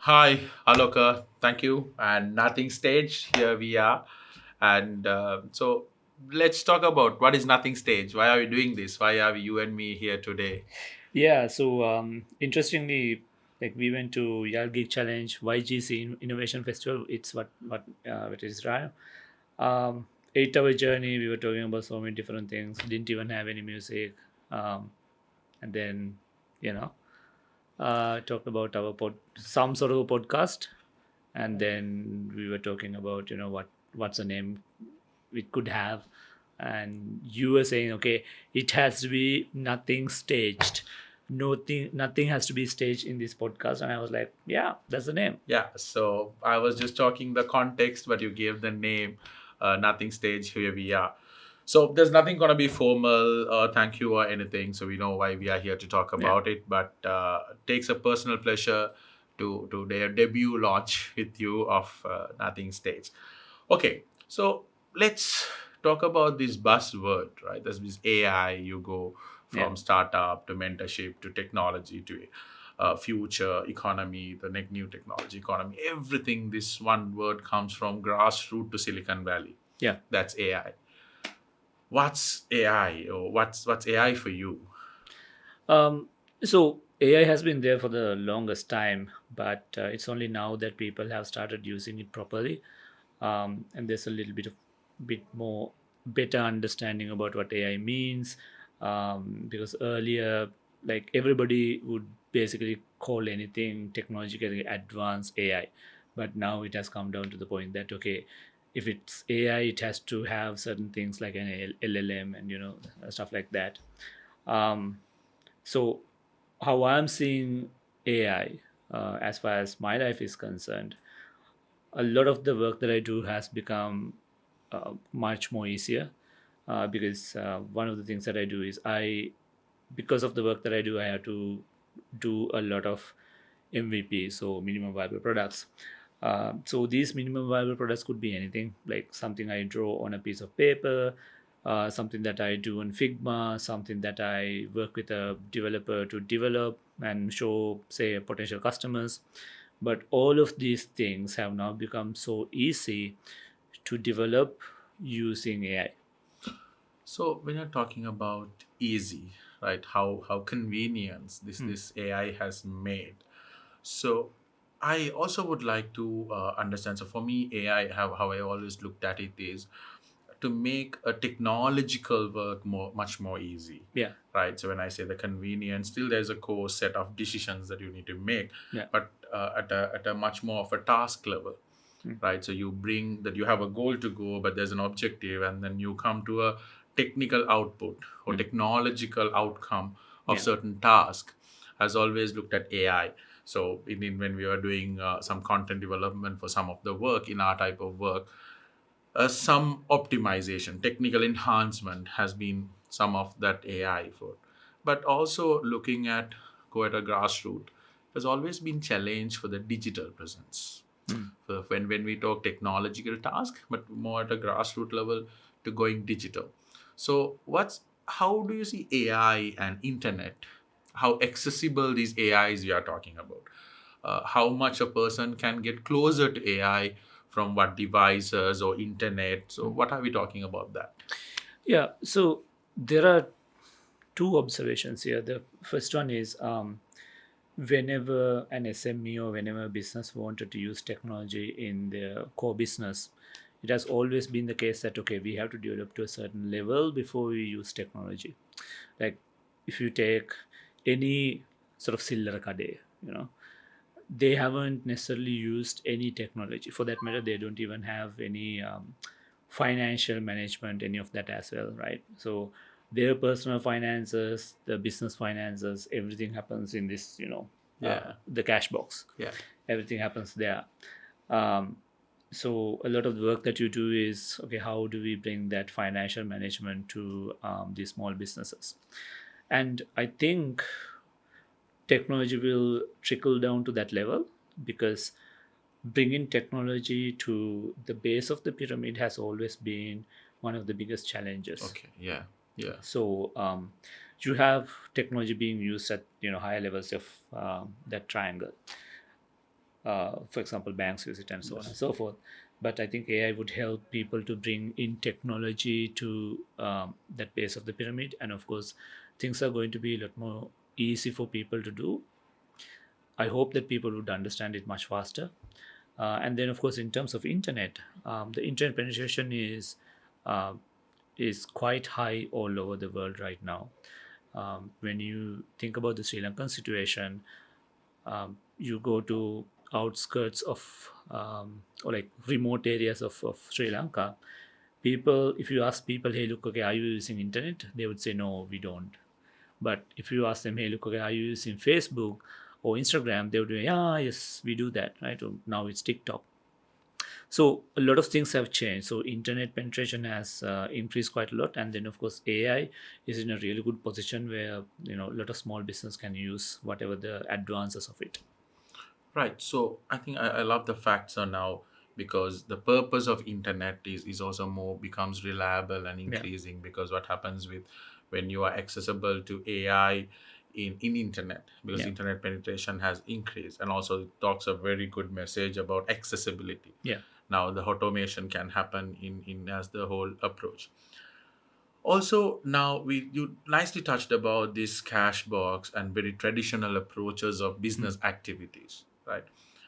Hi, Aloka. Thank you. And Nothing Stage, here we are. And let's talk about what is Nothing Stage. Why are we doing this? Why are you and me here today? Yeah, so interestingly, like we went to Yale Geek Challenge, YGC Innovation Festival. It's what is right. 8 hour journey. We were talking about so many different things. Didn't even have any music, and then you know talked about some sort of a podcast, and then we were talking about what's the name we could have, and you were saying okay, it has to be nothing staged, nothing has to be staged in this podcast, and I was like, yeah, that's the name. Yeah, so I was just talking the context, but you gave the name, Nothing Stage, here we are. So there's nothing going to be formal, thank you or anything. So we know why we are here to talk Yeah, about it, but it takes a personal pleasure to their debut launch with you of Nothing Stage. Okay, so let's talk about this buzzword, right? This AI. You go yeah, from startup to mentorship to technology to future economy, the new technology economy. Everything. This one word comes from grassroots to Silicon Valley. yeah. That's AI. What's AI, or what's AI for you? So AI has been there for the longest time, but it's only now that people have started using it properly, and there's a little bit more better understanding about what AI means. Because earlier, like everybody would basically call anything technologically advanced AI, but now it has come down to the point that okay, if it's AI, it has to have certain things like an LLM and stuff like that. Um, so how I'm seeing AI, as far as my life is concerned, a lot of the work that I do has become much more easier, because one of the things that I do is because of the work that I do, I have to do a lot of MVP, so minimum viable products. So these minimum viable products could be anything, like something I draw on a piece of paper, something that I do in Figma, something that I work with a developer to develop and show, say, potential customers. But all of these things have now become so easy to develop using AI. So when you're talking about easy, right? How convenience Hmm. this AI has made. So I also would like to understand. So for me, AI, how I always looked at it is to make a technological work much more easy, Yeah, right? So when I say the convenience, still there's a core set of decisions that you need to make, yeah, but at a much more of a task level, mm, right? So you bring that you have a goal to go, but there's an objective, and then you come to a technical output or mm, technological outcome of yeah, certain task. Has always looked at AI. So when we were doing some content development for some of the work in our type of work, some optimization, technical enhancement has been some of that AI for. But also looking at go at a grassroots, has always been challenge for the digital presence. mm. So when we talk technological task, but more at a grassroots level to going digital. So how do you see AI and internet? How accessible these AIs we are talking about? How much a person can get closer to AI from what devices or internet. So Mm. what are we talking about that? Yeah, so there are two observations here. The first one is, whenever an SME or whenever a business wanted to use technology in their core business, it has always been the case that okay, we have to develop to a certain level before we use technology. Like if you take any sort of Sillar Kade, they haven't necessarily used any technology. For that matter, they don't even have any financial management, any of that as well, right? So their personal finances, the business finances, everything happens in this, Yeah, the cash box. yeah. Everything happens there. Um, so a lot of the work that you do is okay. How do we bring that financial management to these small businesses? And I think technology will trickle down to that level, because bringing technology to the base of the pyramid has always been one of the biggest challenges. Okay, yeah, yeah. So you have technology being used at higher levels of that triangle. For example, banks use it and so on and Yes. so forth. But I think AI would help people to bring in technology to that base of the pyramid. And of course, things are going to be a lot more easy for people to do. I hope that people would understand it much faster. And then, of course, in terms of internet, the internet penetration uh, is quite high all over the world right now. When you think about the Sri Lankan situation, you go to outskirts of or like remote areas of Sri Lanka, people, if you ask people, hey, look, okay, are you using internet? They would say, no, we don't. But if you ask them, hey, look, okay, are you using Facebook or Instagram? They would be, yeah, yes, we do that, right? Or now it's TikTok. So a lot of things have changed. So internet penetration has increased quite a lot, and then of course AI is in a really good position where a lot of small business can use whatever the advances of it. Right. So I think I love the facts are now, because the purpose of internet is also more becomes reliable and Yeah, increasing, because what happens with when you are accessible to AI in internet, because yeah, internet penetration has increased, and also it talks a very good message about accessibility. yeah. Now the automation can happen in as the whole approach. Also, now we you nicely touched about this cash box and very traditional approaches of Mm. business activities, right?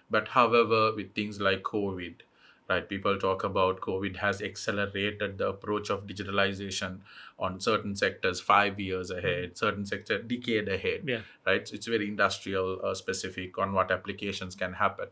But however, with things like COVID, right, people talk about COVID has accelerated the approach of digitalization on certain sectors 5 years Mm. ahead, certain sector decade ahead, Yeah, right? So it's very industrial specific on what applications can happen.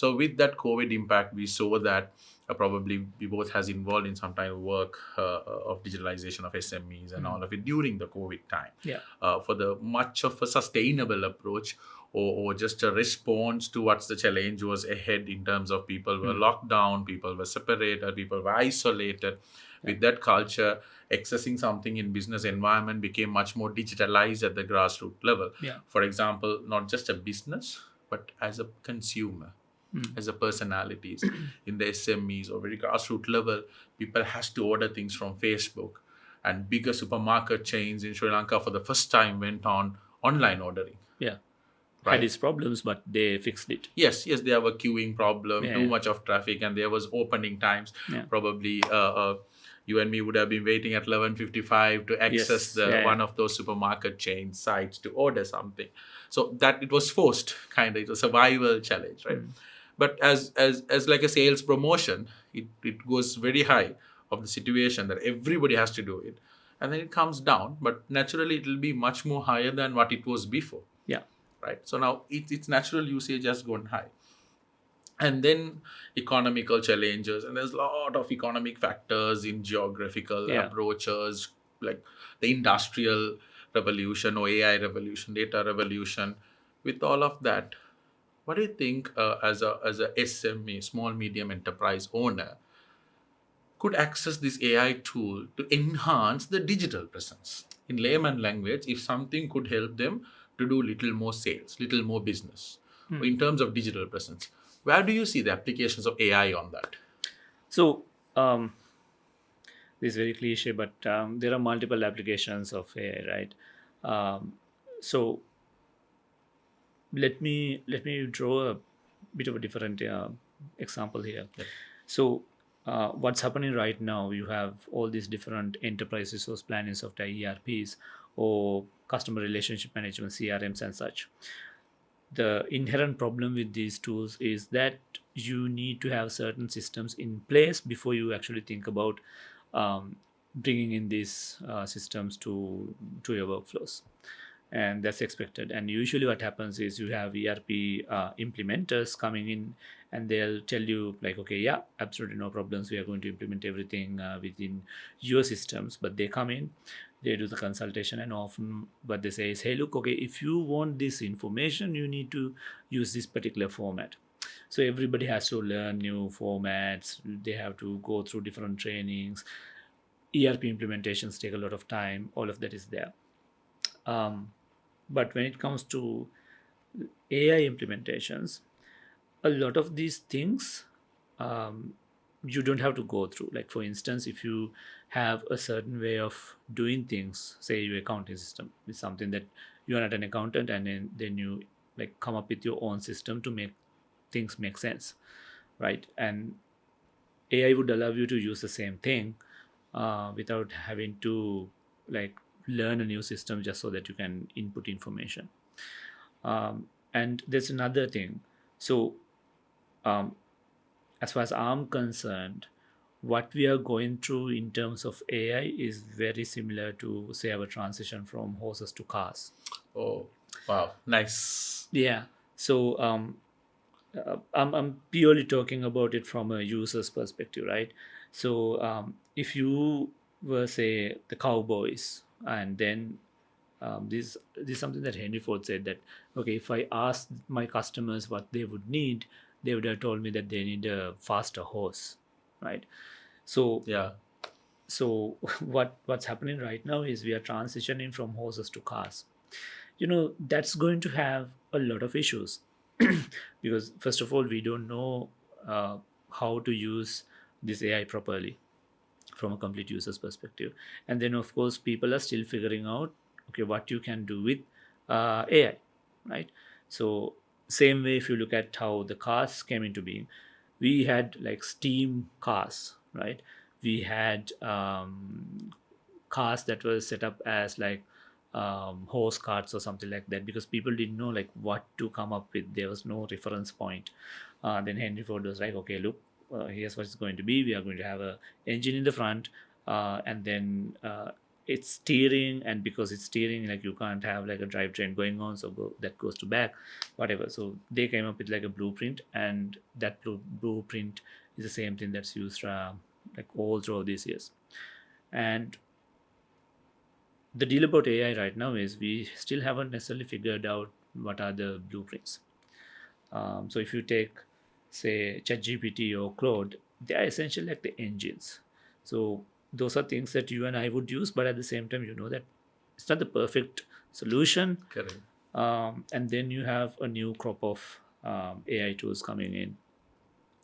So with that COVID impact, we saw that probably we both has involved in some kind of work of digitalization of SMEs and mm. all of it during the COVID time, Yeah, for the much of a sustainable approach, or just a response to what's the challenge was ahead in terms of people were mm. locked down, people were separated, people were isolated. Yeah, With that culture, accessing something in business environment became much more digitalized at the grassroots level. yeah, For example, not just a business, but as a consumer, mm. as a personalities in the SMEs or very grassroots level, people has to order things from Facebook, and bigger supermarket chains in Sri Lanka for the first time went on online ordering, yeah. Had right? its problems, but they fixed it. Yes, they have a queuing problem, too Yeah, much of traffic, and there was opening times. yeah. Probably you and me would have been waiting at 11:55 to access Yes, the yeah, one of those supermarket chain sites to order something. So that it was forced, kind of, it was a survival challenge, yeah. right? Mm. But as like a sales promotion, it goes very high of the situation that everybody has to do it, and then it comes down, but naturally it will be much more higher than what it was before, Yeah, right? So now its natural usage has gone high. And then economical challenges, and there's a lot of economic factors in geographical yeah. approaches, like the industrial revolution or AI revolution, data revolution. With all of that, what do you think, as a SME, small medium enterprise owner, could access this AI tool to enhance the digital presence? In layman language, if something could help them to do little more sales, little more business, or Mm. in terms of digital presence, where do you see the applications of AI on that? So, this is very cliche, but there are multiple applications of AI, right? Um, so let me draw a bit of a different example here. Yep. So what's happening right now? You have all these different enterprise resource planning software (ERPs) or customer relationship management (CRMs) and such. The inherent problem with these tools is that you need to have certain systems in place before you actually think about um, bringing in these systems to your workflows, and that's expected. And usually what happens is you have ERP implementers coming in, and they'll tell you like, okay, yeah, absolutely no problems, we are going to implement everything within your systems. But they come in, they do the consultation, and often what they say is, hey, look, okay, if you want this information, you need to use this particular format. So everybody has to learn new formats, they have to go through different trainings. ERP implementations take a lot of time, all of that is there. um, but when it comes to AI implementations, a lot of these things um, you don't have to go through. Like, for instance, if you have a certain way of doing things, say your accounting system is something that you are not an accountant, and then you like come up with your own system to make things make sense, right? And AI would allow you to use the same thing without having to like learn a new system just so that you can input information. And there's another thing. So um, as far as I'm concerned, what we are going through in terms of AI is very similar to, say, our transition from horses to cars. Oh, wow, nice. Yeah. So I'm purely talking about it from a user's perspective, right? So if you were, say, the cowboys, and then this is something that Henry Ford said that, okay, if I asked my customers what they would need, they would have told me that they need a faster horse, right? So Yeah, so what's happening right now is we are transitioning from horses to cars. That's going to have a lot of issues because first of all we don't know uh, how to use this AI properly from a complete user's perspective, and then of course people are still figuring out, okay, what you can do with AI, right? So same way, if you look at how the cars came into being, we had like steam cars, right? We had cars that were set up as like horse carts or something like that, because people didn't know like what to come up with. There was no reference point. Then Henry Ford was like, okay, look, here's what it's going to be. We are going to have a engine in the front, and then it's steering, and because it's steering, like you can't have like a drivetrain going on, so that goes to back, whatever. So they came up with like a blueprint, and that blueprint is the same thing that's used like all throughout these years. And the deal about AI right now is we still haven't necessarily figured out what are the blueprints. So if you take, say, ChatGPT or Claude, they are essentially like the engines. So those are things that you and I would use, but at the same time, you know that it's not the perfect solution. correct. And then you have a new crop of AI tools coming in,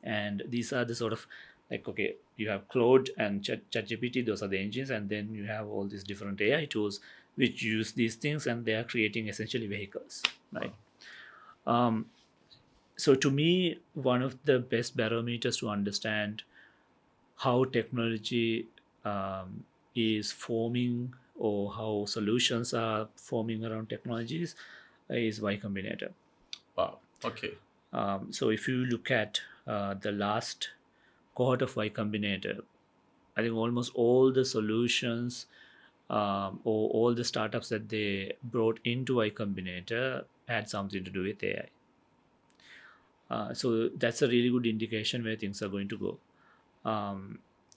and these are the sort of like, okay, you have Claude and ChatGPT, those are the engines, and then you have all these different AI tools which use these things, and they are creating essentially vehicles, right? um, so to me, one of the best barometers to understand how technology is forming, or how solutions are forming around technologies, is Y Combinator. Wow. Okay. So if you look at the last cohort of Y Combinator, I think almost all the solutions or all the startups that they brought into Y Combinator had something to do with AI. So that's a really good indication where things are going to go.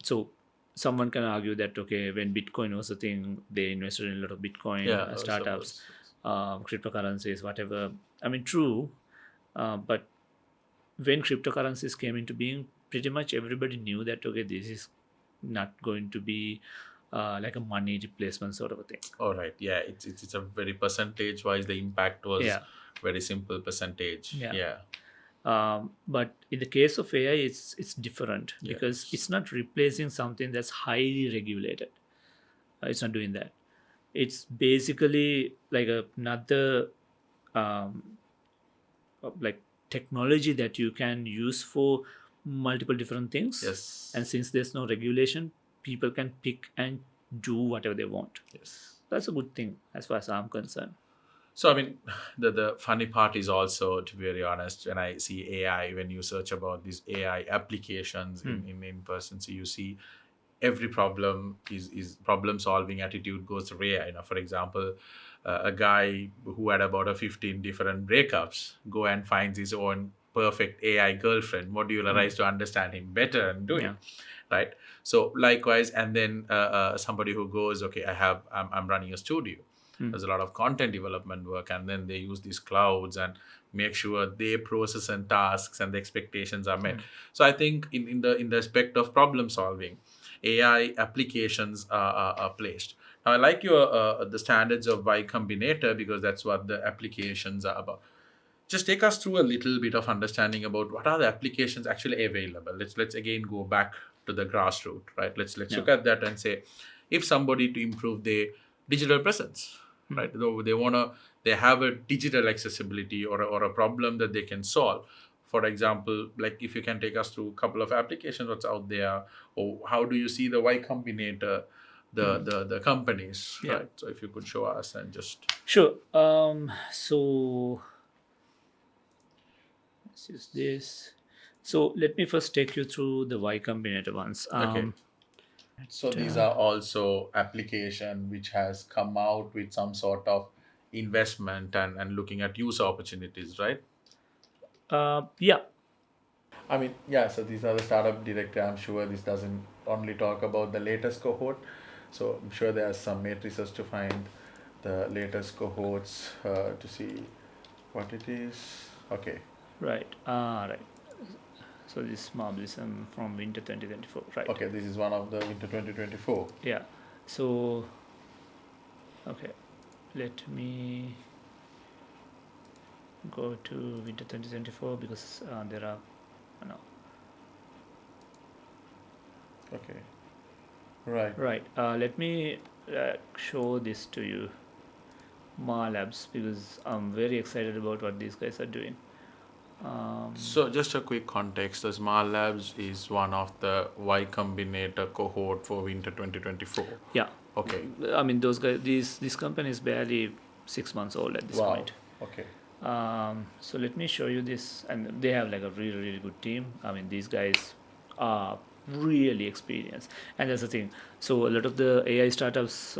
So someone can argue that, okay, when Bitcoin was a thing, they invested in a lot of Bitcoin Yeah, startups, suppose. cryptocurrencies, whatever. I mean, true, but when cryptocurrencies came into being, pretty much everybody knew that, okay, this is not going to be like a money replacement sort of a thing. All right. Yeah, it's a very percentage wise. The impact was Yeah, very simple percentage. yeah. Yeah. But in the case of AI, it's different because Yes. it's not replacing something that's highly regulated. It's not doing that. It's basically like another um, like technology that you can use for multiple different things. Yes. And since there's no regulation, people can pick and do whatever they want. Yes. That's a good thing as far as I'm concerned. So I mean, the funny part is also, to be very honest, when I see AI, when you search about these AI applications in person, so you see every problem is problem solving attitude goes to AI. For example, a guy who had about a 15 different breakups go and finds his own perfect AI girlfriend, modularize to understand him better and do it, Yeah. right? So likewise, and then somebody who goes, okay, I'm running a studio. There's a lot of content development work, and then they use these clouds and make sure they process and tasks and the expectations are met. So I think in the aspect of problem solving, AI applications are placed. Now I like your the standards of Y Combinator, because that's what the applications are about. Just take us through a little bit of understanding about what are the applications actually available. Let's again go back to the grassroots, right? Let's Yeah. look at that and say, if somebody to improve their digital presence, right? Though they have a digital accessibility or a problem that they can solve for example, like if you can take us through a couple of applications what's out there, or how do you see the Y Combinator, the companies, Yeah. right? So if you could show us and just Sure. So let's use this. So let me first take you through the Y Combinator ones. okay. So these are also application which has come out with some sort of investment and looking at user opportunities, right? Yeah. I mean, yeah, so these are the startup director. I'm sure this doesn't only talk about the latest cohort. So I'm sure there are some matrices to find the latest cohorts to see what it is. Okay. Right. Right. So this Moblism from winter 2024. Right. Okay, this is one of the into 2024. Yeah. So okay, let me go to winter 2024 because there are no. Okay. Right. Right. Let me show this to you, Ma Labs, because I'm very excited about what these guys are doing. So just a quick context, the Smart Labs is one of the Y Combinator cohort for winter 2024. Yeah. Okay. I mean, those guys, this company is barely 6 months old at this Wow. point. Okay. So let me show you this, and they have like a really, really good team. I mean, these guys are really experienced, and that's the thing. So a lot of the AI startups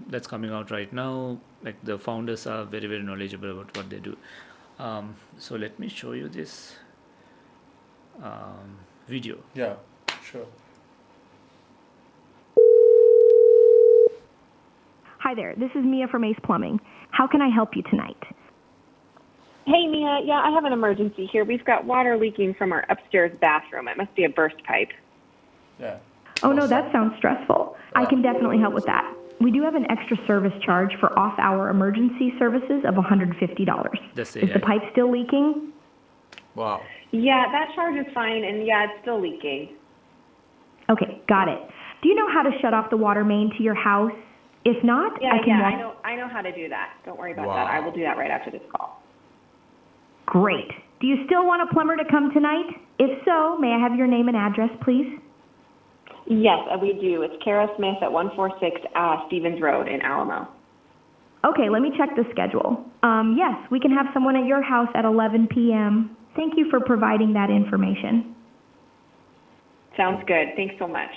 that's coming out right now, like the founders are very, very knowledgeable about what they do. So let me show you this video. Yeah, sure. Hi there, this is Mia from Ace Plumbing. How can I help you tonight? Hey, Mia. Yeah, I have an emergency here. We've got water leaking from our upstairs bathroom. It must be a burst pipe. Yeah. Oh no, that sounds stressful. I can definitely help with that. We do have an extra service charge for off-hour emergency services of $150. That's Is the AI. pipe still leaking? Wow. Yeah, that charge is fine, and yeah, it's still leaking. Okay, got it. Do you know how to shut off the water main to your house? If not, Yeah, I can I know how to do that. Don't worry about that. I will do that right after this call. Great. Do you still want a plumber to come tonight? If so, may I have your name and address, please? Yes, we do. It's Kara Smith at 146 Stevens Road in Alamo. Okay, let me check the schedule. Yes, we can have someone at your house at 11 p.m. Thank you for providing that information. Sounds good. Thanks so much.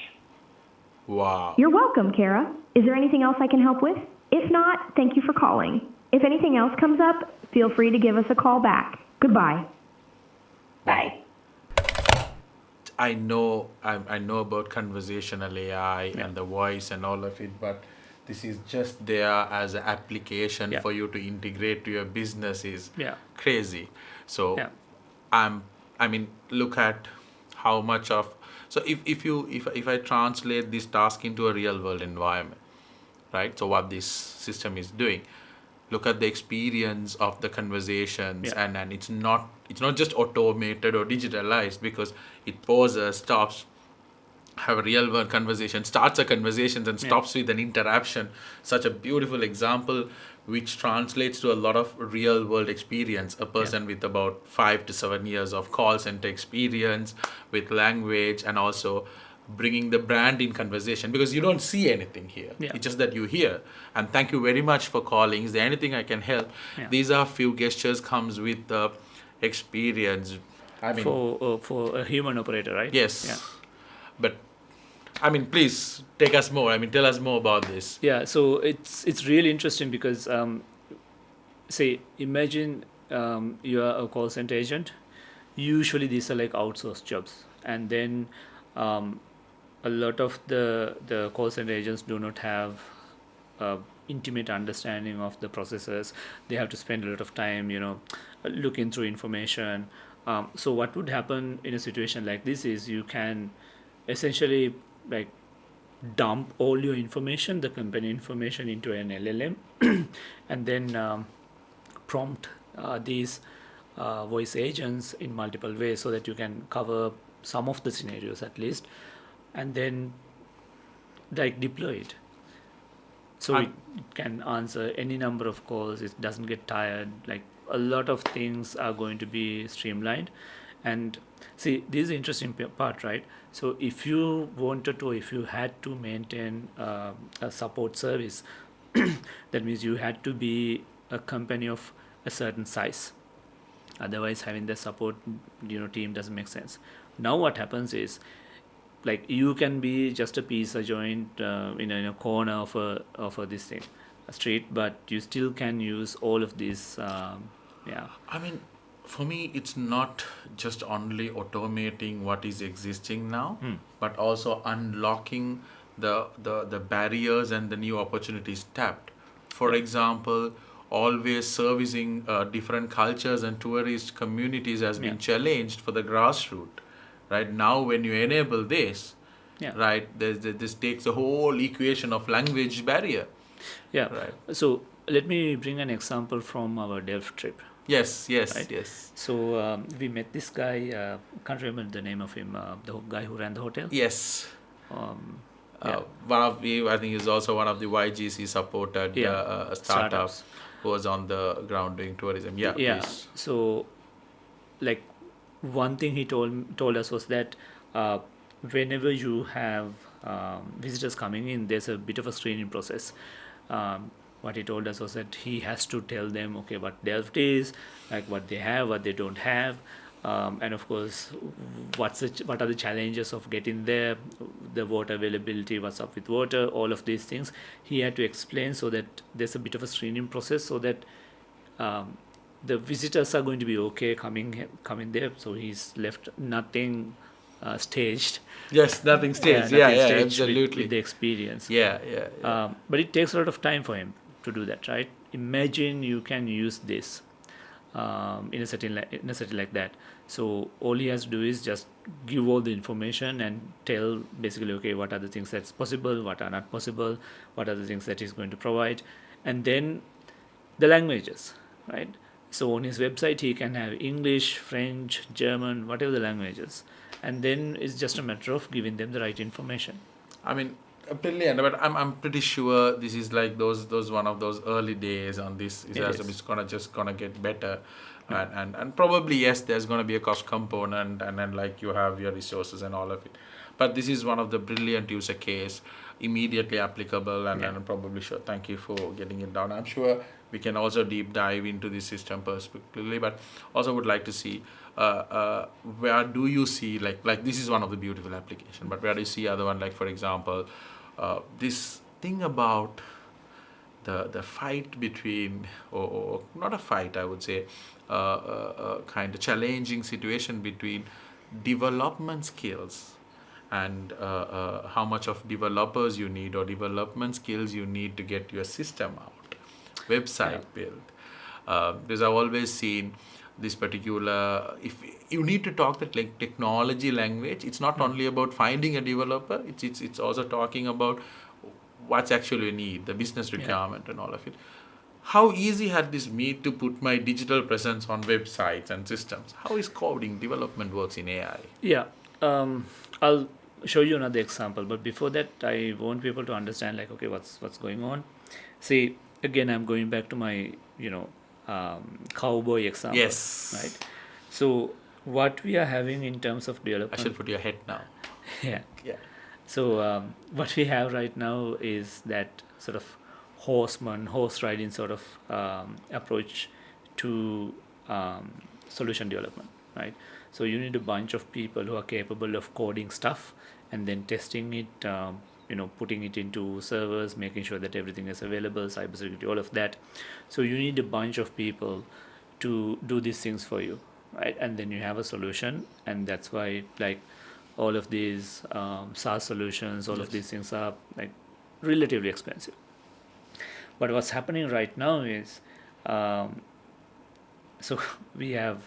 Wow. You're welcome, Kara. Is there anything else I can help with? If not, thank you for calling. If anything else comes up, feel free to give us a call back. Goodbye. Bye. I know about conversational AI and the voice and all of it, but this is just there as an application Yeah. for you to integrate to your business is Yeah. crazy. So Yeah. I mean, look at how much of, so if I translate this task into a real world environment, right? So what this system is doing, look at the experience of the conversations, Yeah. and it's not just automated or digitalized, because it pauses, stops, have a real world conversation, starts a conversation and stops with an interruption. Such a beautiful example which translates to a lot of real world experience. A person with about 5 to 7 years of call center experience with language, and also bringing the brand in conversation, because you don't see anything here. Yeah. It's just that you hear. And thank you very much for calling. Is there anything I can help? Yeah. These are few gestures comes with the experience. I mean, For a human operator, right? yes. Yeah. But I mean, please take us more. I mean, tell us more about this. Yeah. So it's really interesting because say imagine you are a call center agent. Usually these are like outsourced jobs, and then a lot of the call center agents do not have intimate understanding of the processes. They have to spend a lot of time, looking through information. So what would happen in a situation like this is you can essentially like dump all your information, the company information, into an LLM, and then prompt these voice agents in multiple ways so that you can cover some of the scenarios at least, and then like deploy it. So it can answer any number of calls. It doesn't get tired. Like a lot of things are going to be streamlined, And see, this is the interesting part, right? So if you wanted to, if you had to maintain a support service, that means you had to be a company of a certain size. Otherwise, having the support, team doesn't make sense. Now, what happens is, like, you can be just a pizza joint in a corner of this thing, a street, but you still can use all of these. Yeah, I mean, for me, it's not just only automating what is existing now, but also unlocking the barriers and the new opportunities tapped. For example, always servicing different cultures and tourist communities has been challenged for the grassroots. Right now, when you enable this, yeah, right, this takes the whole equation of language barrier. yeah. Right. So let me bring an example from our Delft trip. Yes, yes, Right. yes. So we met this guy. Can't remember the name of him. The guy who ran the hotel. Yes. Um, yeah. One of the, I think, is also one of the YGC supported Yeah, startup startups. who was on the ground doing tourism. Yeah, Yeah. please. So, like, one thing he told us was that whenever you have visitors coming in, there's a bit of a screening process. What he told us was that he has to tell them, okay, what Delft is, like what they have, what they don't have, and of course, what are the challenges of getting there, the water availability, what's up with water, all of these things. He had to explain so that there's a bit of a screening process so that the visitors are going to be okay coming there. So he's left nothing staged. Yes, nothing stays. Yeah, nothing yeah, staged absolutely. with the experience. Yeah, yeah, yeah. But it takes a lot of time for him to do that, right? Imagine you can use this in a setting like that. So all he has to do is just give all the information and tell basically, okay, what are the things that's possible, what are not possible, what are the things that he's going to provide, and then the languages, right? So on his website he can have English, French, German, whatever the languages, and then it's just a matter of giving them the right information. I mean, brilliant. But I'm pretty sure this is like those one of those early days on this. It's gonna get better, and probably yes, there's gonna be a cost component, and then like you have your resources and all of it. But this is one of the brilliant user case, immediately applicable, and I'm probably sure. Thank you for getting it down. I'm sure we can also deep dive into the system perspectively, but also would like to see where do you see like this is one of the beautiful application, but where do you see other one, like for example this thing about the fight between, or not a fight, I would say, kind of challenging situation between development skills and how much of developers you need or development skills you need to get your system out, website built. Because I've always seen this particular, if you need to talk that like technology language, it's not only about finding a developer, it's also talking about what's actually you need, the business requirement and all of it. How easy had this me to put my digital presence on websites and systems? How is coding development works in AI? Yeah, I'll show you another example, but before that I want people to understand, like, okay, what's going on. See, again, I'm going back to my cowboy example. Yes. Right. So what we are having in terms of I development. should put your head now. Yeah. Yeah. So what we have right now is that sort of horse riding sort of approach to solution development, right? So you need a bunch of people who are capable of coding stuff and then testing it, putting it into servers, making sure that everything is available, cybersecurity, all of that. So you need a bunch of people to do these things for you, right? And then you have a solution, and that's why, like, all of these SaaS solutions, all of these things are like relatively expensive. But what's happening right now is, so we have,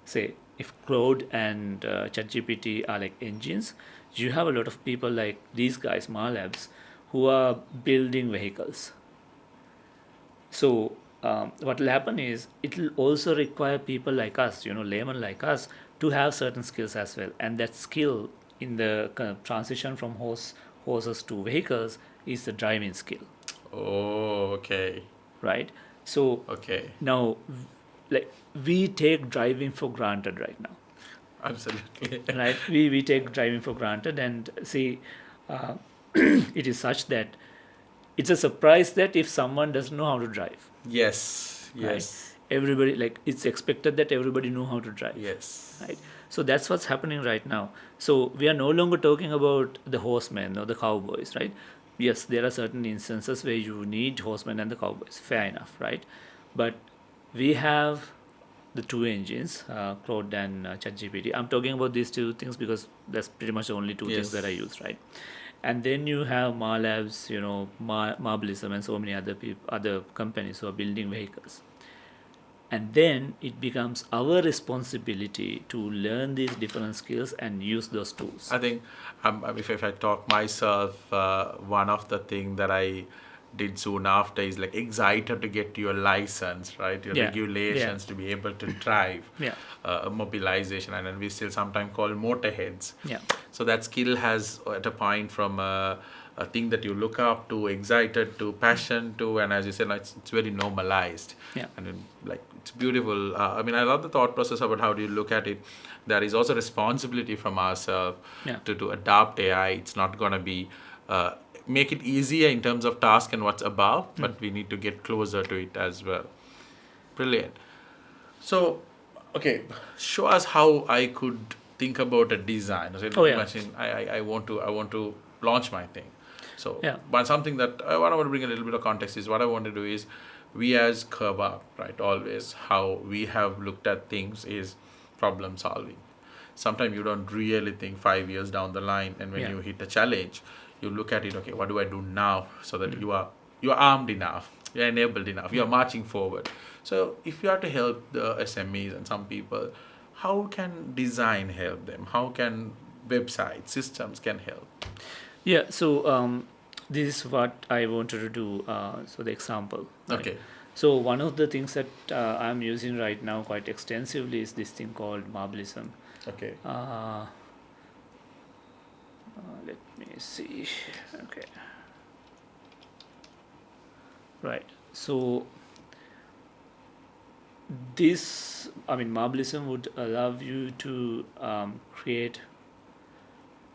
say, if Claude and ChatGPT are like engines, you have a lot of people like these guys, MarLabs, who are building vehicles. So what will happen is it will also require people like us, laymen like us, to have certain skills as well. And that skill in the kind of transition from horses to vehicles is the driving skill. Oh, okay. Right. So Okay. now like we take driving for granted right now. Absolutely. Right, we take driving for granted, and see, uh, it is such that it's a surprise that if someone doesn't know how to drive, Yes. right, Yes. everybody, like, it's expected that everybody know how to drive. Yes. Right, so that's what's happening right now. So we are no longer talking about the horsemen or the cowboys, right? Yes, there are certain instances where you need horsemen and the cowboys, fair enough, right? But we have the two engines, Claude and ChatGPT. I'm talking about these two things because that's pretty much the only two things that I Yes. use, right? And then you have Marlabs, Marblism, and so many other other companies who are building vehicles. And then it becomes our responsibility to learn these different skills and use those tools. I think if I talk myself, one of the thing that I did soon after is like excited to get your license, right? Your Yeah, regulations to be able to drive, Yeah. mobilization, and then we still sometimes call motorheads. Yeah. So that skill has at a point from a thing that you look up to, excited to, passion to, and as you said, like, it's very normalized. Yeah. And then, like, it's beautiful. I mean, I love the thought process about how do you look at it. There is also responsibility from ourselves Yeah. to adopt AI. It's not going to be make it easier in terms of task and what's above, but we need to get closer to it as well. Brilliant. So, okay, show us how I could think about a design. So Oh, yeah. imagine I want to launch my thing. So, Yeah. but something that what I want to bring a little bit of context is what I want to do is we as Curva, right? Always how we have looked at things is problem solving. Sometimes you don't really think 5 years down the line, and when Yeah. you hit a challenge, you look at it. Okay, what do I do now so that you are armed enough, you're enabled enough, you're marching forward. So if you have to help the SMEs and some people, how can design help them? How can websites, systems can help? Yeah, so this is what I wanted to do. So the example. right? Okay. So one of the things that I'm using right now quite extensively is this thing called Marblism. Okay. Let me see. Okay. Right. So this, I mean, Marblism would allow you to create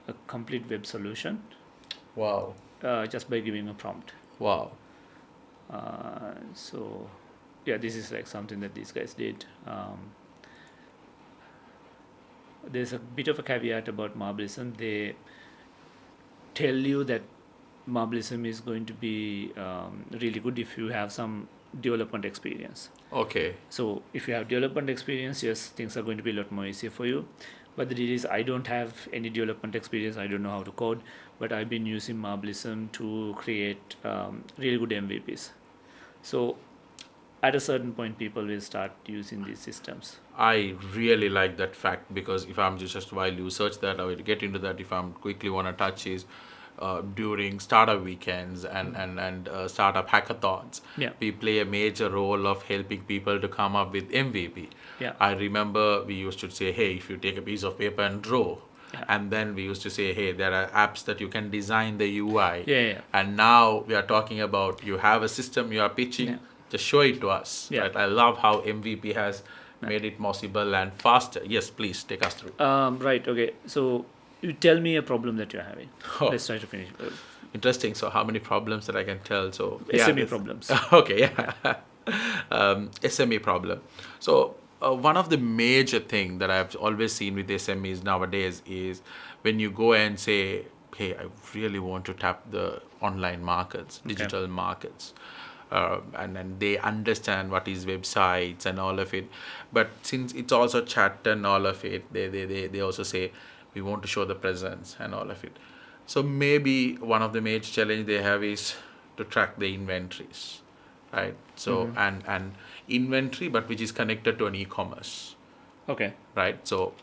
a complete web solution Wow. just by giving a prompt. Wow. So yeah, this is like something that these guys did. There's a bit of a caveat about Marblism. They tell you that Marblism is going to be really good if you have some development experience. Okay. So if you have development experience, yes, things are going to be a lot more easier for you. But the deal is, I don't have any development experience. I don't know how to code, but I've been using Marblism to create really good MVPs. So at a certain point, people will start using these systems. I really like that fact because if I'm just while you search that, I will get into that. If I'm quickly want to touch is during startup weekends and startup hackathons, Yeah. we play a major role of helping people to come up with MVP. Yeah. I remember we used to say, hey, if you take a piece of paper and draw, Yeah. and then we used to say, hey, there are apps that you can design the UI. Yeah. And now we are talking about you have a system you are pitching, Yeah. just show it to us. Yeah. Right? I love how MVP has made it possible and faster. Yes, please take us through. Right. Okay. So you tell me a problem that you're having. Oh. Let's try to finish. Interesting. So how many problems that I can tell? So SME this- problems. Okay, yeah. SME problem. So one of the major thing that I've always seen with SMEs nowadays is when you go and say, hey, I really want to tap the online markets, digital markets. And then they understand what is websites and all of it. But since it's also chat and all of it, they also say, we want to show the presence and all of it. So maybe one of the major challenge they have is to track the inventories, right? So and inventory, but which is connected to an e-commerce, Okay. right? So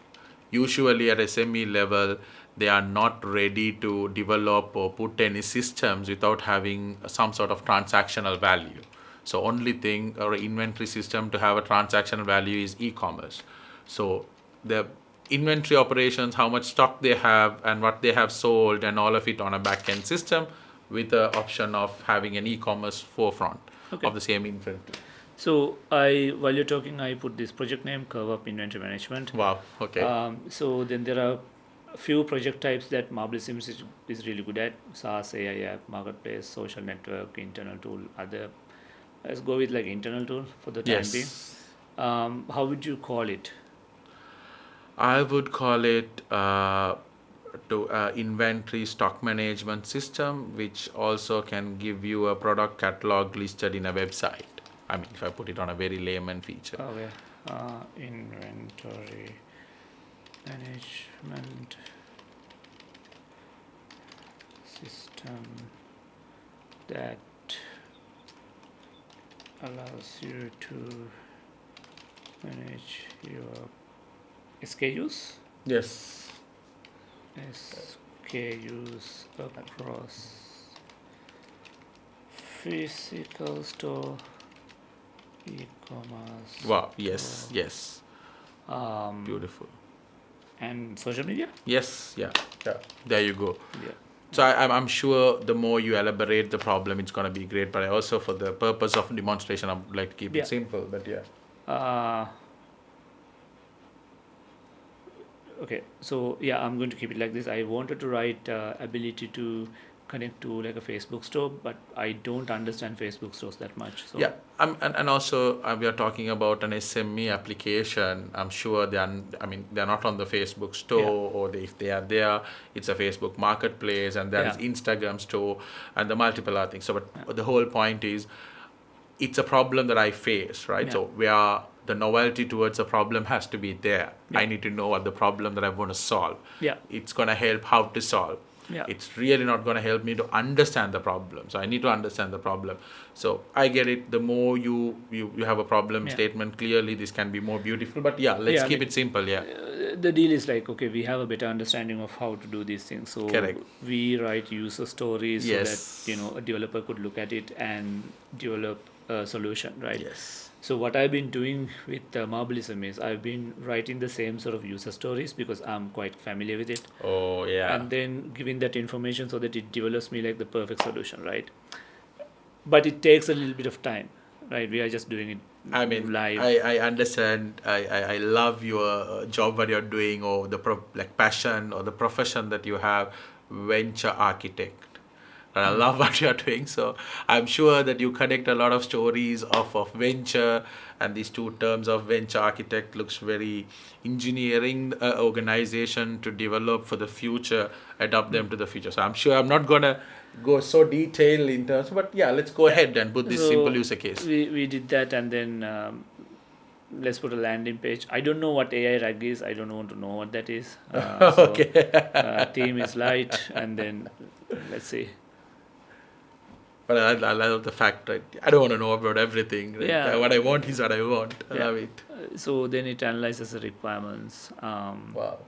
usually at SME level, they are not ready to develop or put any systems without having some sort of transactional value. So only thing or inventory system to have a transactional value is e-commerce. So the inventory operations, how much stock they have and what they have sold and all of it on a back-end system with the option of having an e-commerce forefront Okay. of the same inventory. So while you're talking, I put this project name, Curve Up Inventory Management. Wow. Okay. So then there are a few project types that Marvelous Sims is really good at: SaaS, AI app, marketplace, social network, internal tool, other. Let's go with like internal tool for the time being. Yes. How would you call it? I would call it to inventory stock management system, which also can give you a product catalog listed in a website. I mean, if I put it on a very layman feature. Okay. Inventory management system that allows you to manage your SKUs SKUs across physical store, e-commerce, Wow. Yes. Yes. um, Beautiful. and social media. Yes. Yeah. Yeah. There you go. Yeah. So I'm sure the more you elaborate the problem, it's going to be great. But I also, for the purpose of demonstration, I would like to keep Yeah. it simple. But yeah. Okay, so yeah, I'm going to keep it like this. I wanted to write ability to connect to like a Facebook store, but I don't understand Facebook stores that much. So Yeah, and also we are talking about an SME application. I'm sure they are. I mean, they are not on the Facebook store, Yeah. or if they are there, it's a Facebook Marketplace, and there is Yeah. Instagram store, and the multiple other things. So, but the whole point is, it's a problem that I face, right? Yeah. So where the novelty towards a problem has to be there. I Yeah. need to know what the problem that I want to solve. Yeah. It's gonna help how to solve. Yeah. It's really not gonna help me to understand the problem. So I need to understand the problem. So I get it. The more you have a problem Yeah. statement clearly, this can be more beautiful. But yeah, let's Yeah, keep like- it simple. Yeah. The deal is like, okay, we have a better understanding of how to do these things. So Correct. we write user stories Yes. so that a developer could look at it and develop a solution, right? Yes. So what I've been doing with Marbleism is I've been writing the same sort of user stories because I'm quite familiar with it. Oh yeah. And then giving that information so that it develops me like the perfect solution, right? But it takes a little bit of time, right? We are just doing it I mean, live. I understand. I love your job, what you're doing, or the passion or the profession that you have, venture architect. And I love what you're doing. So I'm sure that you connect a lot of stories of venture, and these two terms of venture architect looks very engineering organization to develop for the future, adapt them to the future. So I'm sure I'm not gonna go so detailed in terms, but yeah, let's go ahead and put this So simple use case. We did that, and then let's put a landing page. I don't know what AI rag is. I don't want to know what that is. Theme is light, and then let's see. But I love the fact that I don't want to know about everything. Right? Yeah. What I want is what I want. I Yeah. love it. So then it analyzes the requirements. Wow.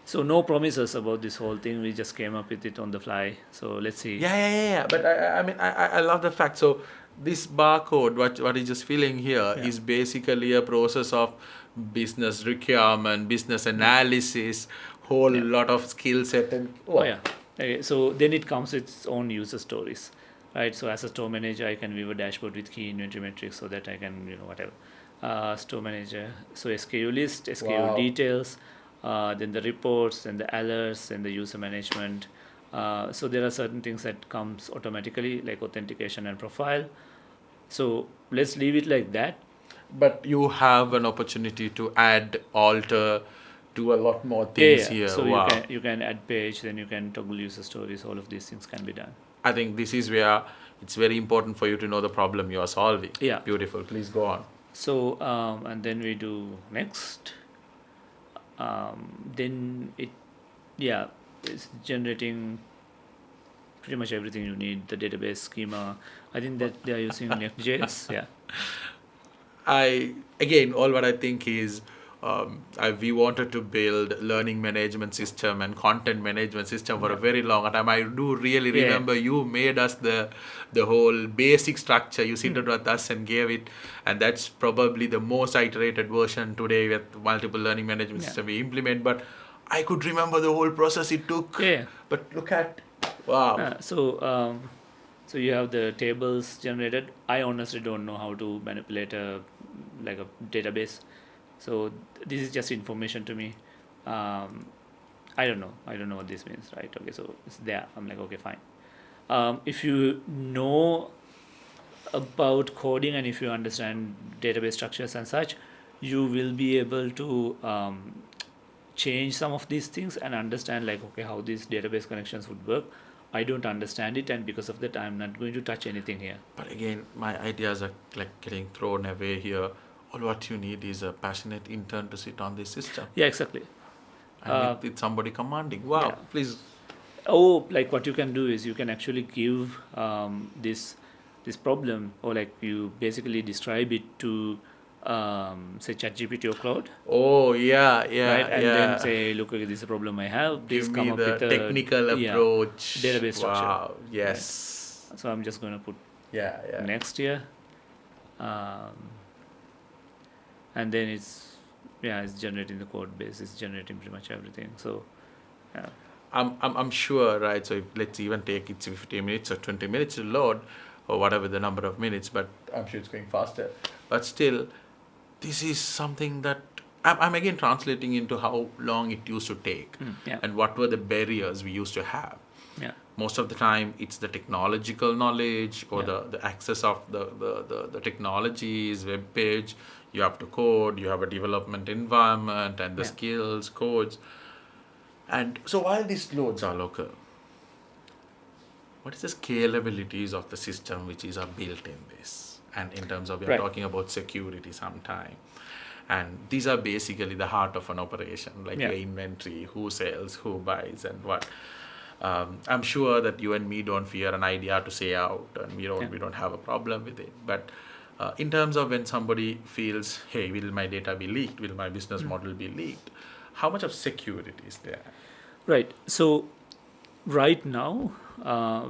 So no promises about this whole thing. We just came up with it on the fly. So let's see. Yeah. But I mean, I love the fact. So this barcode, what is just filling here, Yeah. is basically a process of business requirement, business analysis, whole Yeah. lot of skill set and Oh yeah. Okay, so then it comes with its own user stories, right? So as a store manager, I can view a dashboard with key inventory metrics so that I can, whatever. Store manager. So SKU list, SKU Wow. details, then the reports, and the alerts, and the user management. So there are certain things that comes automatically, like authentication and profile. So let's leave it like that. But you have an opportunity to add, alter, do a lot more things here. So Wow. you can add page, then you can toggle user stories. All of these things can be done. I think this is where it's very important for you to know the problem you are solving. Yeah. Beautiful. Please go on. So and then we do next. Then it's generating pretty much everything you need. The database schema. I think that they are using Next.js. Yeah. All what I think is we wanted to build learning management system and content management system for a very long time. I do really Yeah. remember you made us the whole basic structure. You seated with us and gave it, and that's probably the most iterated version today with multiple learning management Yeah. system we implement. But I could remember the whole process it took. Yeah. But look at wow. So you have the tables generated. I honestly don't know how to manipulate a database. So this is just information to me. Um, I don't know. I don't know what this means, right? Okay, so it's there. I'm like, okay, fine. If you know about coding and if you understand database structures and such, you will be able to change some of these things and understand like, okay, how these database connections would work. I don't understand it, and because of that, I'm not going to touch anything here. But again, my ideas are like getting thrown away here. All what you need is a passionate intern to sit on this system. Yeah, exactly. And with somebody commanding. Wow, yeah. please. Oh, like what you can do is you can actually give this problem, or like you basically describe it to say ChatGPT or Cloud, Oh, yeah, yeah, right? And yeah. then say, look, okay, this is a problem I have. Please Give come me up the with a technical yeah, approach. database structure. Wow, yes. So I'm just going to put Yeah. next year, and then it's generating the code base. It's generating pretty much everything. So yeah. I'm sure, right? So if, let's even take it's 15 minutes or 20 minutes to load, or whatever the number of minutes, but I'm sure it's going faster. But still, this is something that I'm again translating into how long it used to take, yeah. and what were the barriers we used to have. Yeah. Most of the time, it's the technological knowledge or Yeah. the access of the technologies, web page. You have to code, you have a development environment, and the Yeah. skills, codes. And so while these loads are local, what is the scalabilities of the system which is built in this? And in terms of, we are Right. talking about security sometime. And these are basically the heart of an operation, like Yeah. your inventory, who sells, who buys, and what. I'm sure that you and me don't fear an idea to say out, and we don't have a problem with it. But in terms of when somebody feels, hey, will my data be leaked? Will my business model be leaked? How much of security is there? Right. So right now,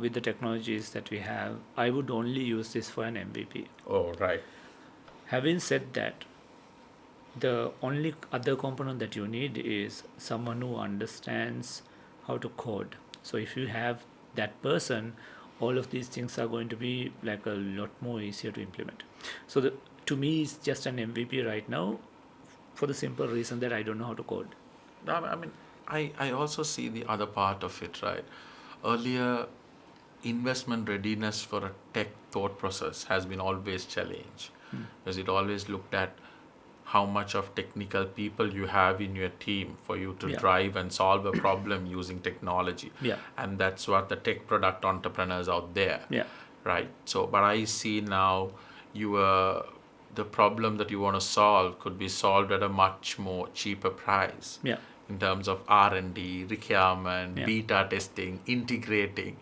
with the technologies that we have, I would only use this for an MVP. Oh, right. Having said that, the only other component that you need is someone who understands how to code. So if you have that person, all of these things are going to be like a lot more easier to implement. So to me, it's just an MVP right now, for the simple reason that I don't know how to code. No, I mean, I also see the other part of it, right? Earlier, investment readiness for a tech thought process has been always challenged, because it always looked at how much of technical people you have in your team for you to Yeah. drive and solve a problem using technology. Yeah. And that's what the tech product entrepreneurs out there. Yeah. Right. So, but I see now the problem that you want to solve could be solved at a much more cheaper price. Yeah. In terms of R&D, requirement, Yeah. beta testing, integrating.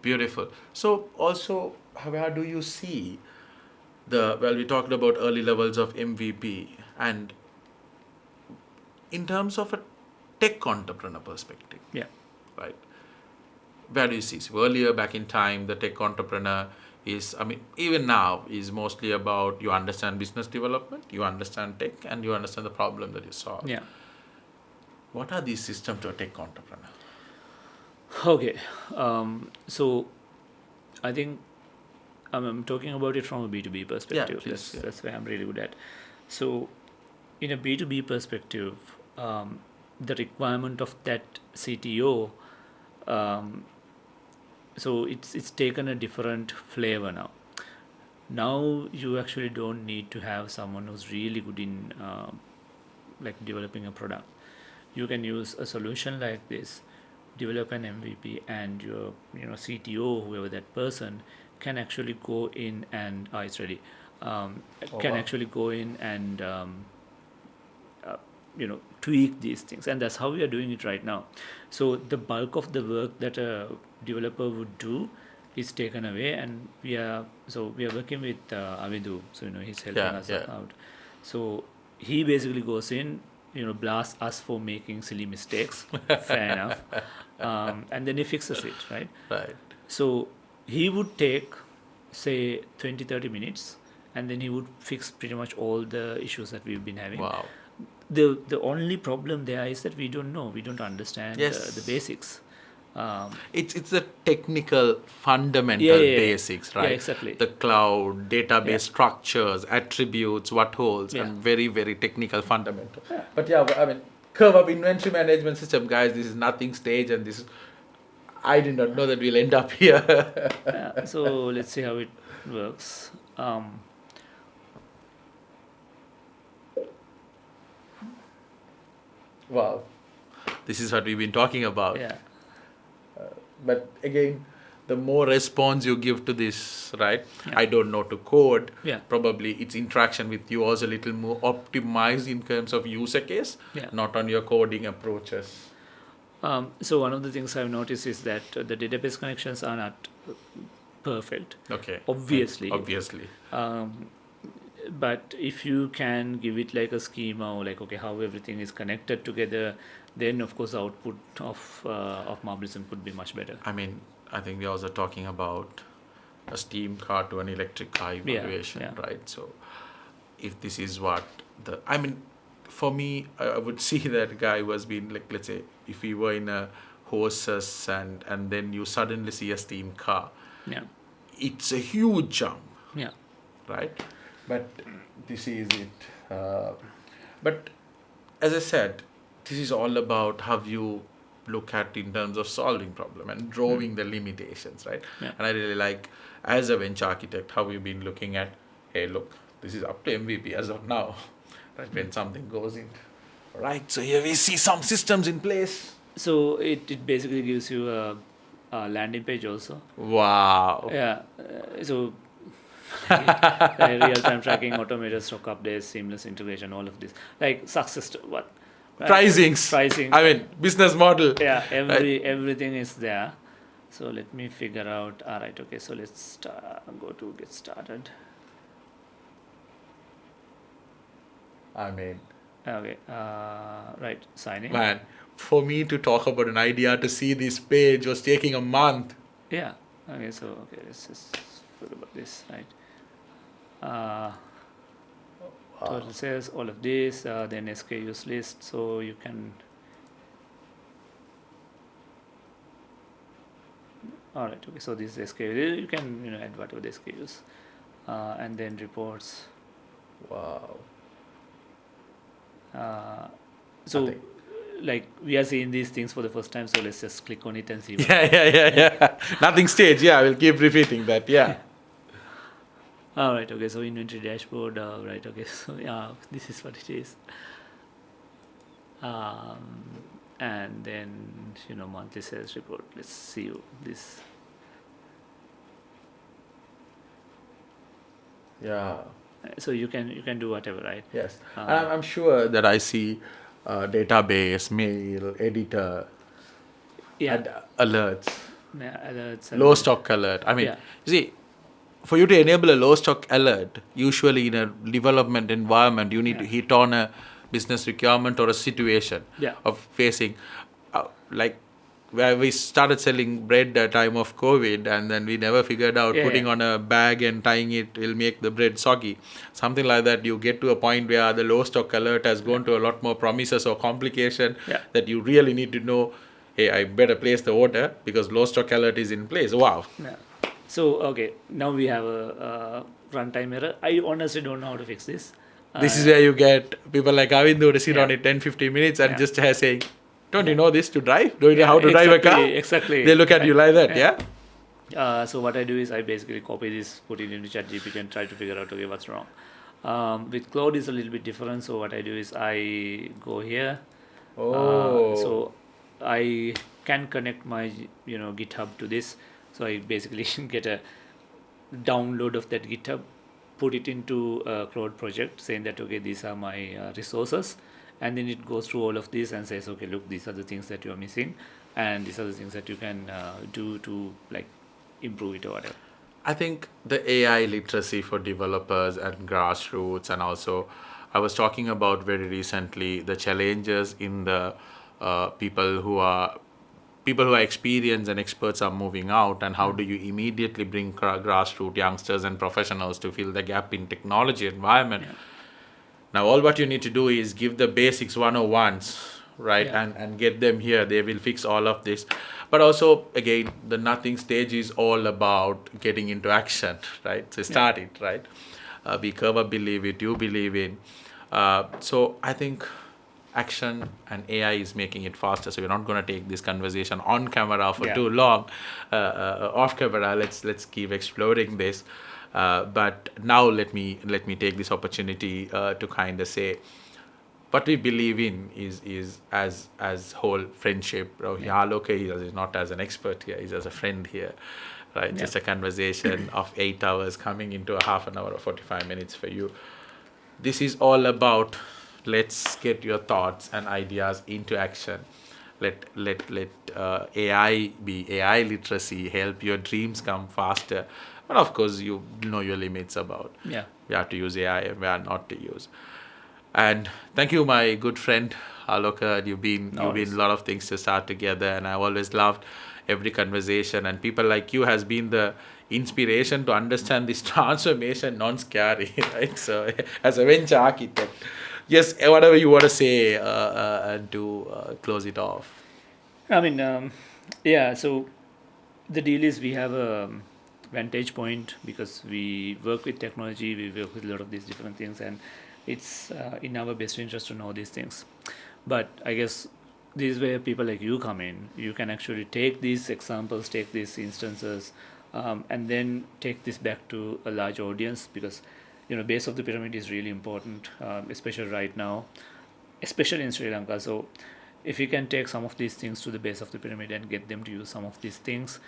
Beautiful. So also, where do you see we talked about early levels of MVP, and in terms of a tech entrepreneur perspective, Yeah. right? Where do you see? So earlier, back in time, the tech entrepreneur is, I mean, even now, is mostly about you understand business development, you understand tech, and you understand the problem that you solve. Yeah. What are these systems to a tech entrepreneur? Okay. So I think I'm talking about it from a B2B perspective. please, That's where I'm really good at. So in a B2B perspective, the requirement of that CTO, so it's taken a different flavor now. Now you actually don't need to have someone who's really good in like developing a product. You can use a solution like this, develop an MVP, and your CTO, whoever that person, can actually go in and it's ready. Can wow. actually go in and tweak these things, and that's how we are doing it right now. So the bulk of the work that a developer would do is taken away, and we are working with Avidu. So he's helping us out. So he basically goes in, blasts us for making silly mistakes. Fair enough. And then he fixes it, right? Right. So he would take, say, 20-30 minutes, and then he would fix pretty much all the issues that we've been having. Wow. The only problem there is that we don't understand Yes. the basics. It's the technical fundamental Yeah. basics, right? Yeah, exactly. The cloud, database Yeah. structures, attributes, what holds, Yeah. and very, very technical fundamental. But yeah, I mean, curve up inventory management system, guys, this is nothing stage, and this is, I did not know that we'll end up here. Yeah, so let's see how it works. Wow. This is what we've been talking about. Yeah. But again, the more response you give to this, right? Yeah. I don't know to code. Yeah. Probably its interaction with you was a little more optimized in terms of user case, Yeah. not on your coding approaches. So one of the things I've noticed is that the database connections are not perfect, Okay. obviously. Obviously. But if you can give it like a schema or like, okay, how everything is connected together, then of course the output of Marblism could be much better. I mean, I think we also talking about a steam car to an electric car evaluation, yeah. right? So if this is what I mean, for me, I would see that guy who has been like, let's say, if we were in a horses and then you suddenly see a steam car, Yeah. it's a huge jump, Yeah. right? But this is it. But as I said, this is all about how you look at in terms of solving problem and drawing the limitations, right? Yeah. And I really like, as a venture architect, how you've been looking at, hey, look, this is up to MVP as of now, right? When something goes in, right? So here we see some systems in place. So it basically gives you a landing page also. Wow. Yeah. So real-time tracking, automated stock updates, seamless integration, all of this. Like success to what? Right? Pricings. Pricing. I mean, business model. Yeah, everything is there. So let me figure out. All right, okay. So let's go to get started. I mean, Okay, right, sign in. man, for me to talk about an idea to see this page was taking a month. Yeah. Okay, so okay, let's just forget about this, right? Total sales, all of this, then SKUs list, so you can. All right, okay, so this is SKU. You can add whatever the SKUs, and then reports. Wow. So Nothing. like we are seeing these things for the first time, so let's just click on it and see. Yeah. Nothing stage. Yeah, I will keep repeating that. Yeah. All right, okay, so inventory dashboard, right, okay, so yeah, this is what it is. And then monthly sales report. Let's see this. Yeah. So you can do whatever, right? Yes. And I'm sure that I see database, mail, editor, Yeah. and alerts, Yeah, alerts. low stock alert. I mean, Yeah. see, for you to enable a low stock alert, usually in a development environment, you need to hit on a business requirement or a situation Yeah. of facing, like where we started selling bread at time of COVID, and then we never figured out putting on a bag and tying it will make the bread soggy. Something like that. You get to a point where the low stock alert has gone to a lot more promises or complication that you really need to know, hey, I better place the order because low stock alert is in place. Wow. Yeah. So okay, now we have a runtime error. I honestly don't know how to fix this. This is where you get people like Avindu to sit on Yeah. it 10-15 minutes and Yeah. just saying, don't you know this to drive? Don't you know how to drive a car? Exactly. They look at you like that, yeah? So what I do is I basically copy this, put it into ChatGPT and try to figure out, okay, what's wrong. With Cloud is a little bit different. So what I do is I go here. So I can connect my GitHub to this. So I basically get a download of that GitHub, put it into a Cloud project, saying that okay, these are my resources, and then it goes through all of this and says, okay, look, these are the things that you are missing, and these are the things that you can do to like improve it or whatever. I think the AI literacy for developers and grassroots, and also I was talking about very recently the challenges in the people who are experienced and experts are moving out, and how do you immediately bring grassroots youngsters and professionals to fill the gap in technology environment. Now all what you need to do is give the basics 101s, right? Yeah. And get them here. They will fix all of this. But also, again, the nothing stage is all about getting into action, right? So start it, right? We cover believe it, you believe in. So I think action and AI is making it faster. So we're not going to take this conversation on camera for too long. Off camera, let's keep exploring this. But now let me take this opportunity to kind of say what we believe in is as whole friendship. Alok is not as an expert here; he's as a friend here, right? Just a conversation of 8 hours coming into a half an hour or 45 minutes for you. This is all about let's get your thoughts and ideas into action. Let AI be AI literacy, help your dreams come faster. But of course, you know your limits about we have to use AI and where not to use. And thank you, my good friend Aloka. You've been a lot of things to start together, and I've always loved every conversation. And people like you has been the inspiration to understand this transformation non-scary, right? So as a venture architect, yes, whatever you want to say and to close it off. I mean, so the deal is we have a vantage point because we work with technology, we work with a lot of these different things, and it's in our best interest to know these things. But I guess this is where people like you come in. You can actually take these examples, take these instances, and then take this back to a large audience, because base of the pyramid is really important, especially right now, especially in Sri Lanka. So if you can take some of these things to the base of the pyramid and get them to use some of these things,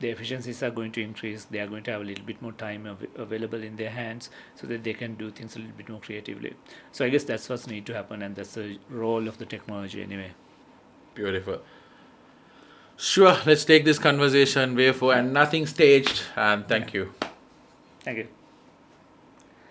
the efficiencies are going to increase. They are going to have a little bit more time available in their hands so that they can do things a little bit more creatively. So I guess that's what's need to happen, and that's the role of the technology anyway. Beautiful. Sure, let's take this conversation way forward, and nothing staged. And thank you. Thank you.